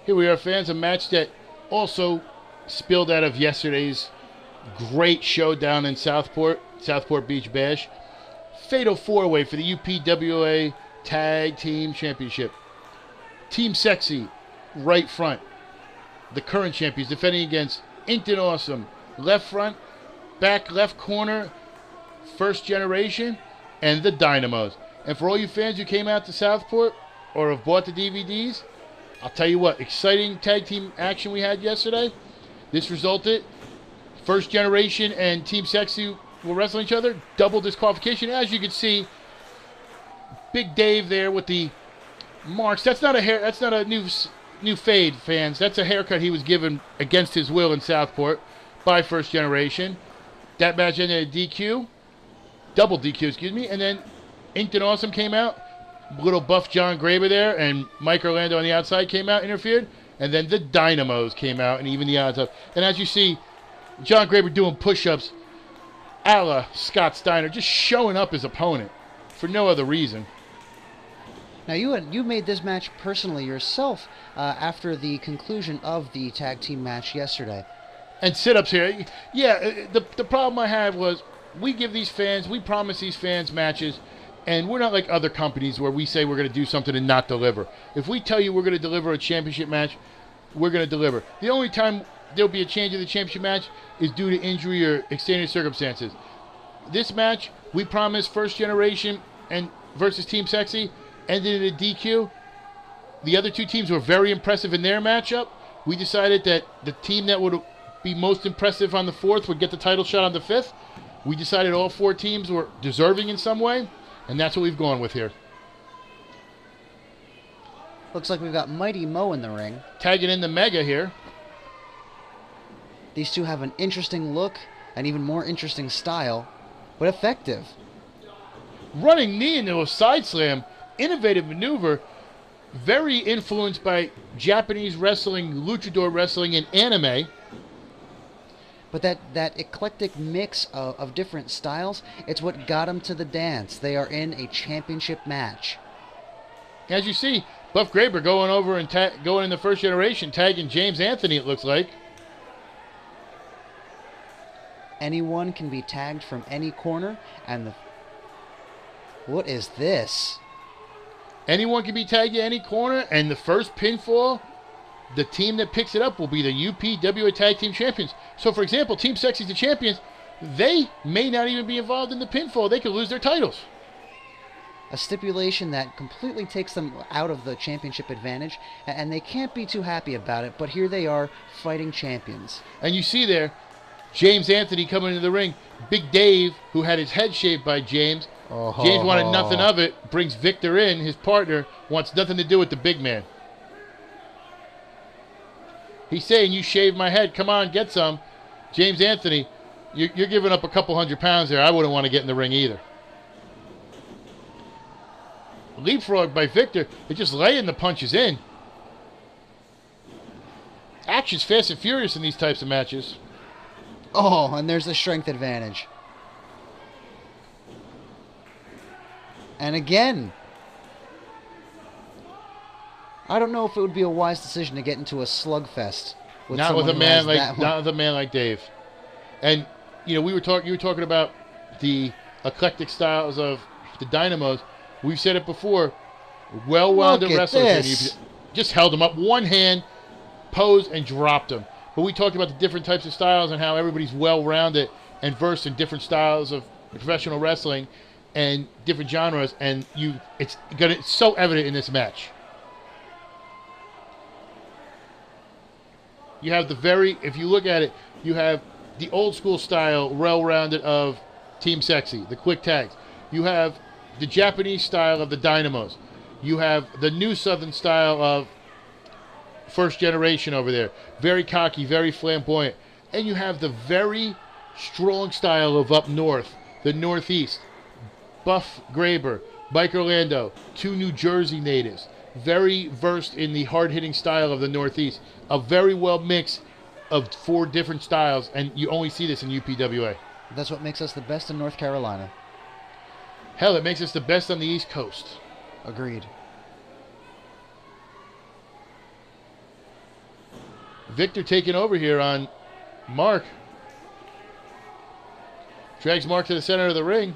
Here we are, fans. A match that also spilled out of yesterday's great showdown in Southport Beach Bash. Fatal four-way for the UPWA Tag Team Championship. Team Sexxy, right front. The current champions defending against Inked Awesome, left front, back left corner, first generation, and the Dynamos. And for all you fans who came out to Southport or have bought the DVDs, I'll tell you what, exciting tag team action we had yesterday. This resulted, first generation and Team Sexxy will wrestle each other, double disqualification. As you can see, Big Dave there with the marks. That's not a new fade, fans. That's a haircut he was given against his will in Southport by first generation. That match ended at DQ, double DQ, excuse me, and then Inked and Awesome came out. Little buff John Graber there, and Mike Orlando on the outside came out, interfered, and then the Dynamos came out, and even the odds up. And as you see, John Graber doing push-ups a la Scott Steiner, just showing up his opponent for no other reason. Now, you made this match personally yourself after the conclusion of the tag team match yesterday. And sit-ups here. Yeah, the problem I had was we promise these fans matches, and we're not like other companies where we say we're going to do something and not deliver. If we tell you we're going to deliver a championship match, we're going to deliver. The only time there'll be a change in the championship match is due to injury or extenuating circumstances. This match, we promised first generation and versus Team Sexxy, ended in a DQ. The other two teams were very impressive in their matchup. We decided that the team that would be most impressive on the 4th would get the title shot on the 5th. We decided all 4 teams were deserving in some way, and that's what we've gone with here. Looks like we've got Mighty Mo in the ring. Tagging in the Mega here. These two have an interesting look, an even more interesting style, but effective. Running knee into a side slam, innovative maneuver, very influenced by Japanese wrestling, luchador wrestling, and anime. But that eclectic mix of different styles, it's what got them to the dance. They are in a championship match. As you see, Buff Graber going over and going in the first generation, tagging James Anthony, it looks like. Anyone can be tagged from any corner, and what is this? Anyone can be tagged at any corner, and the first pinfall, the team that picks it up will be the UPWA Tag Team Champions. So, for example, Team Sexxy's the champions. They may not even be involved in the pinfall. They could lose their titles. A stipulation that completely takes them out of the championship advantage, and they can't be too happy about it, but here they are, fighting champions. And you see there, James Anthony coming into the ring. Big Dave, who had his head shaved by James. James wanted nothing of it, brings Victor in, his partner, wants nothing to do with the big man. He's saying, you shaved my head, come on, get some. James Anthony, you're giving up a couple 100 pounds there. I wouldn't want to get in the ring either. Leapfrog by Victor. They're just laying the punches in. Action's fast and furious in these types of matches. Oh, and there's the strength advantage. And again, I don't know if it would be a wise decision to get into a slugfest with not with a man like Dave. And you know, you were talking about the eclectic styles of the Dynamos. We've said it before. Well-rounded wrestlers. Just held him up, one hand, posed, and dropped him. But we talked about the different types of styles and how everybody's well-rounded and versed in different styles of professional wrestling and different genres, and it's so evident in this match. You have if you look at it, you have the old school style, well-rounded of Team Sexxy, the quick tags. You have the Japanese style of the Dynamos. You have the new Southern style of first generation over there. Very cocky, very flamboyant. And you have the very strong style of up north, the Northeast. Buff Graber, Mike Orlando, 2 New Jersey natives. Very versed in the hard-hitting style of the Northeast. A very well mix of 4 different styles, and you only see this in UPWA. That's what makes us the best in North Carolina. Hell, it makes us the best on the East Coast. Agreed. Victor taking over here on Mark. Drags Mark to the center of the ring.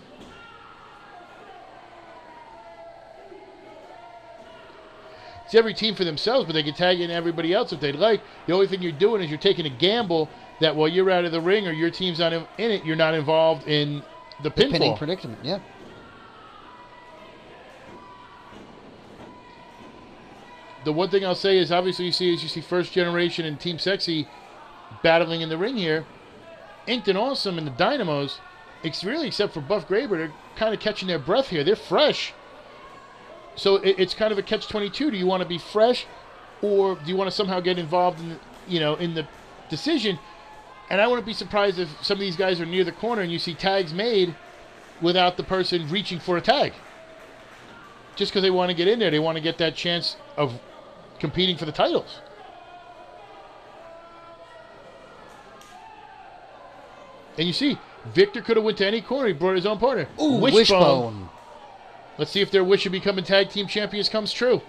It's every team for themselves, but they can tag in everybody else if they'd like. The only thing you're doing is you're taking a gamble that while you're out of the ring or your team's not in it, you're not involved in the pinfall. Pinning predicament, yeah. The one thing I'll say is obviously you see First Generation and Team Sexxy battling in the ring here. Inked and Awesome and the Dynamos, it's really except for Buff Graber, they're kind of catching their breath here. They're fresh. So it's kind of a catch-22. Do you want to be fresh, or do you want to somehow get involved in the decision? And I wouldn't be surprised if some of these guys are near the corner and you see tags made without the person reaching for a tag. Just because they want to get in there, they want to get that chance of competing for the titles. And you see, Victor could have went to any corner. He brought his own partner. Ooh, Wishbone. Let's see if their wish of becoming tag team champions comes true.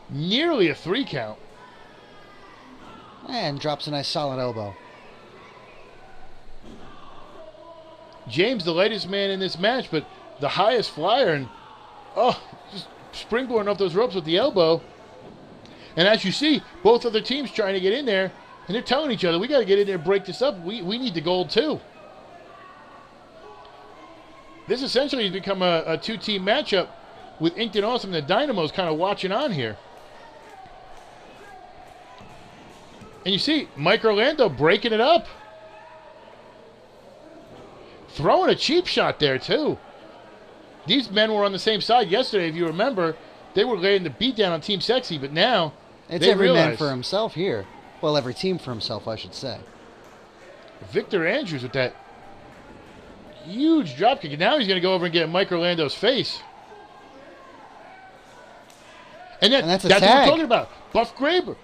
Nearly a 3 count. And drops a nice solid elbow. James, the lightest man in this match, but the highest flyer. And, just springboarding off those ropes with the elbow. And as you see, both other teams trying to get in there. And they're telling each other, we got to get in there and break this up. We need the gold too. This essentially has become a 2-team matchup with Inked and Awesome and the Dynamos kind of watching on here. And you see Mike Orlando breaking it up. Throwing a cheap shot there too. These men were on the same side yesterday, if you remember. They were laying the beat down on Team Sexxy, but now it's every man for himself here. Well, every team for himself, I should say. Victor Andrews with that huge dropkick. And now he's going to go over and get Mike Orlando's face. And that's what I'm talking about. Buff Graber.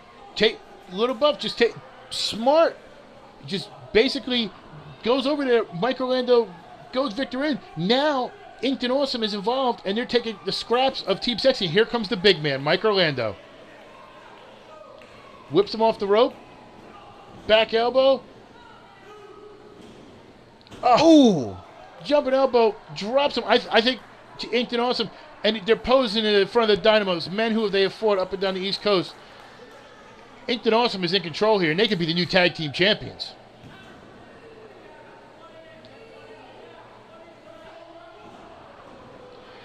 Little Buff, smart. Just basically goes over there. Mike Orlando goes Victor in. Now, Inked and Awesome is involved, and they're taking the scraps of Team Sexxy. Here comes the big man, Mike Orlando. Whips him off the rope. Back elbow. Oh! Jumping elbow, drops him. I think Inked and Awesome, and they're posing in front of the Dynamos, men who they have fought up and down the East Coast. Inked and Awesome is in control here, and they could be the new tag team champions.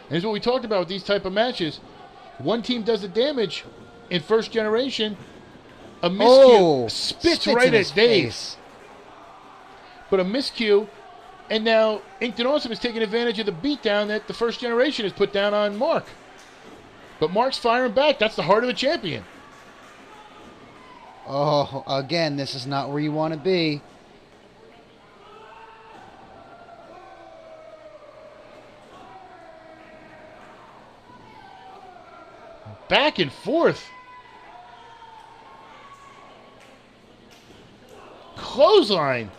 And here's what we talked about with these type of matches. One team does the damage in First Generation. A miscue spits right at Dave. But a miscue, and now Inked and Awesome is taking advantage of the beatdown that the First Generation has put down on Mark. But Mark's firing back. That's the heart of a champion. Oh, again, this is not where you want to be. Back and forth. Clothesline.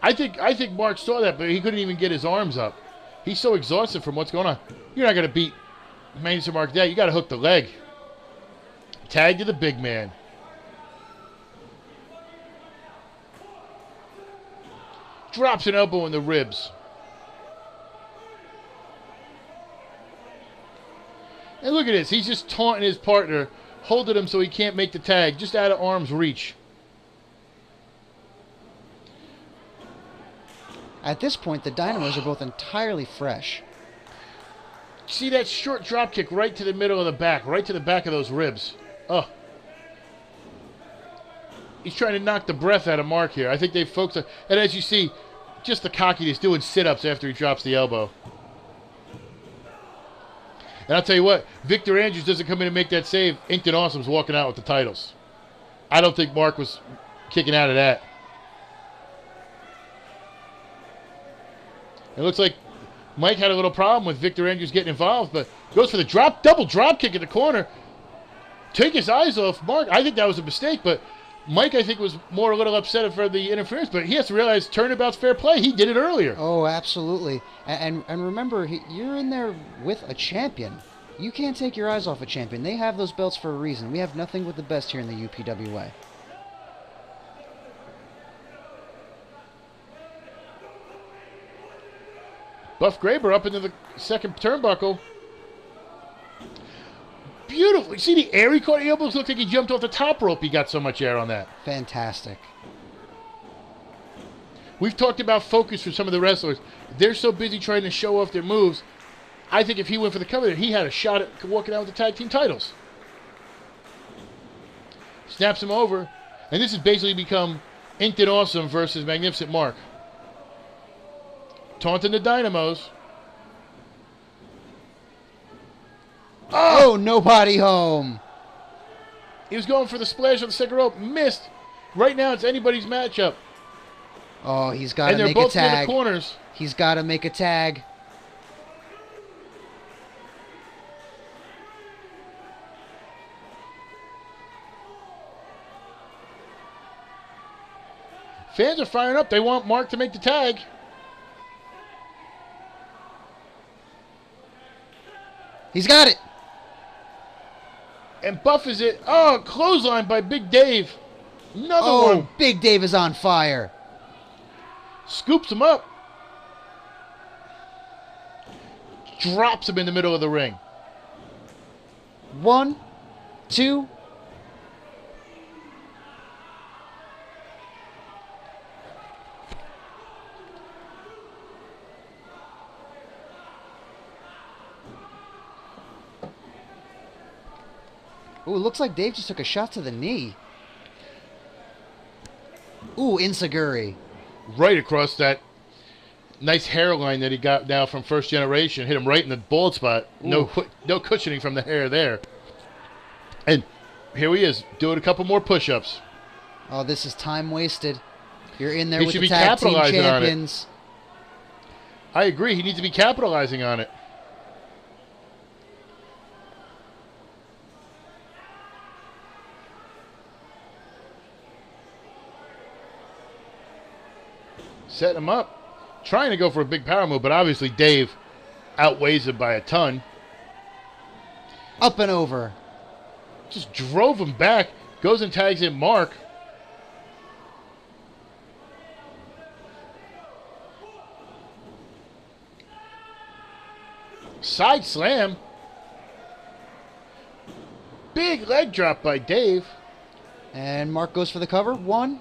I think Mark saw that, but he couldn't even get his arms up. He's so exhausted from what's going on. You're not going to beat Mason Mark that. You got to hook the leg. Tag to the big man. Drops an elbow in the ribs. And look at this. He's just taunting his partner, holding him so he can't make the tag, just out of arm's reach. At this point, the Dynamos are both entirely fresh. See that short drop kick right to the middle of the back, right to the back of those ribs. Oh. He's trying to knock the breath out of Mark here. I think they focused on, and as you see, just the cockiness doing sit-ups after he drops the elbow. And I'll tell you what, Victor Andrews doesn't come in and make that save. Inked and Awesome's walking out with the titles. I don't think Mark was kicking out of that. It looks like Mike had a little problem with Victor Andrews getting involved, but goes for the double drop kick in the corner. Take his eyes off Mark. I think that was a mistake, but Mike, I think, was more a little upset for the interference, but he has to realize turnabout's fair play. He did it earlier. Oh, absolutely. And remember, you're in there with a champion. You can't take your eyes off a champion. They have those belts for a reason. We have nothing but the best here in the UPWA. Buff Graber up into the second turnbuckle. Beautiful. You see the air he caught? He almost looked like he jumped off the top rope. He got so much air on that. Fantastic. We've talked about focus for some of the wrestlers. They're so busy trying to show off their moves. I think if he went for the cover, he had a shot at walking out with the tag team titles. Snaps him over. And this has basically become Inked and Awesome versus Magnificent Mark. Taunting the Dynamos. Oh, nobody home. He was going for the splash on the second rope. Missed. Right now, it's anybody's matchup. Oh, he's got to And make they're a both near the tag. corners. He's got to make a tag. Fans are firing up. They want Mark to make the tag. He's got it. And Buff is it. Oh, clothesline by Big Dave. Another one. Big Dave is on fire. Scoops him up. Drops him in the middle of the ring. 1, 2. Ooh, looks like Dave just took a shot to the knee. Ooh, Insaguri. Right across that nice hairline that he got now from First Generation. Hit him right in the bald spot. No cushioning from the hair there. And here he is, doing a couple more push-ups. Oh, this is time wasted. You're in there He with should the be tag team capitalizing on it. champions. I agree. He needs to be capitalizing on it. Setting him up. Trying to go for a big power move, but obviously Dave outweighs him by a ton. Up and over. Just drove him back. Goes and tags in Mark. Side slam. Big leg drop by Dave. And Mark goes for the cover. 1,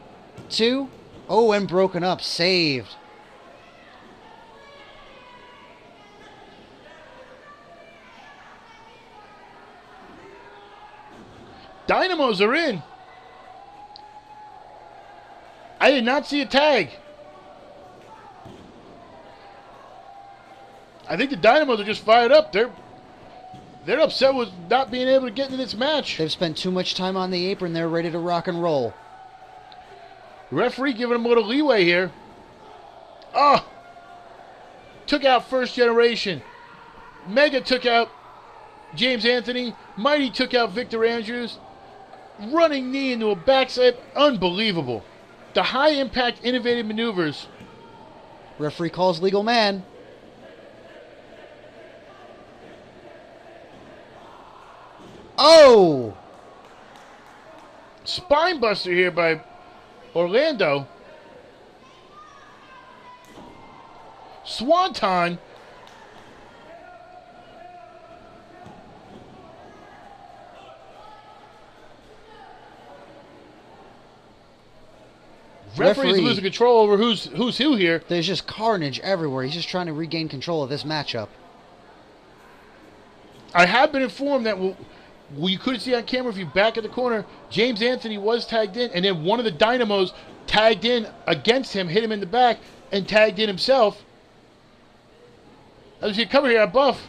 2. Oh, and broken up. Saved. Dynamos are in. I did not see a tag. I think the Dynamos are just fired up. They're upset with not being able to get into this match. They've spent too much time on the apron. They're ready to rock and roll. Referee giving them a little leeway here. Oh! Took out First Generation. Mega took out James Anthony. Mighty took out Victor Andrews. Running knee into a backside. Unbelievable. The high impact innovative maneuvers. Referee calls legal man. Oh! Spine buster here by Orlando. Swanton. Referee's Referee. losing control over who's who here. There's just carnage everywhere. He's just trying to regain control of this matchup. I have been informed that you couldn't see on camera if you back at the corner, James Anthony was tagged in, and then one of the Dynamos tagged in against him, hit him in the back, and tagged in himself. As you cover here at Buff,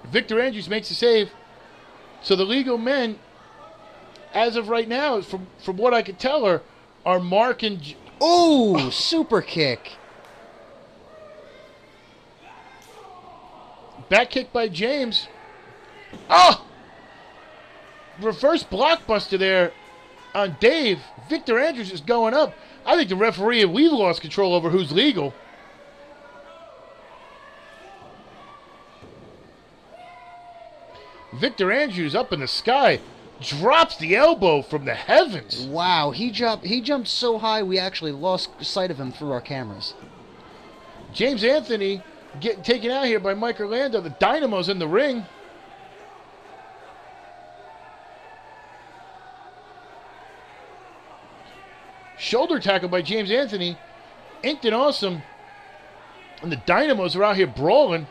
Victor Andrews makes the save. So the legal men, as of right now, from what I could tell, are Mark and... Oh, super kick. Back kick by James. Oh! Reverse blockbuster there on Dave. Victor Andrews is going up. I think the referee and we've lost control over who's legal. Victor Andrews up in the sky. Drops the elbow from the heavens. Wow, he jumped so high we actually lost sight of him through our cameras. James Anthony getting taken out here by Mike Orlando. The Dynamos in the ring. Shoulder tackle by James Anthony. Inked and Awesome. And the Dynamos are out here brawling.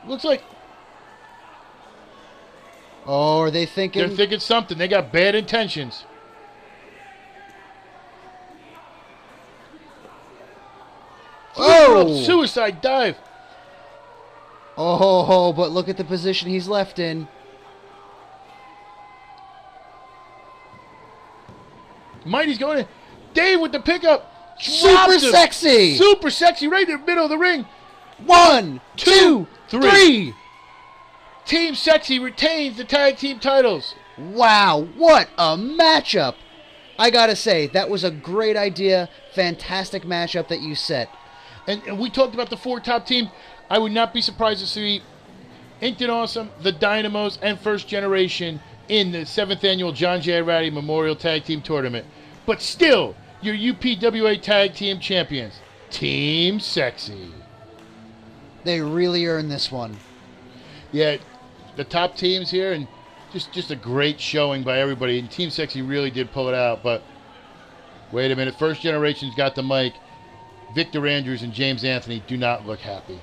Looks like... Oh, are they thinking? They're thinking something. They got bad intentions. Oh! Suicide dive. Oh, but look at the position he's left in. Mighty's going in. Dave with the pickup. Super Sexy. Super Sexy right in the middle of the ring. 1, 2, 3. Team Sexy retains the tag team titles. Wow, what a matchup. I gotta say, that was a great idea. Fantastic matchup that you set. And we talked about the 4 top teams. I would not be surprised to see Inked and Awesome, the Dynamos, and First Generation in the 7th annual John J. Ratty Memorial Tag Team Tournament. But still, your UPWA Tag Team Champions, Team Sexy. They really earned this one. Yeah, the top teams here, and just a great showing by everybody. And Team Sexy really did pull it out. But wait a minute, First Generation's got the mic. Victor Andrews and James Anthony do not look happy.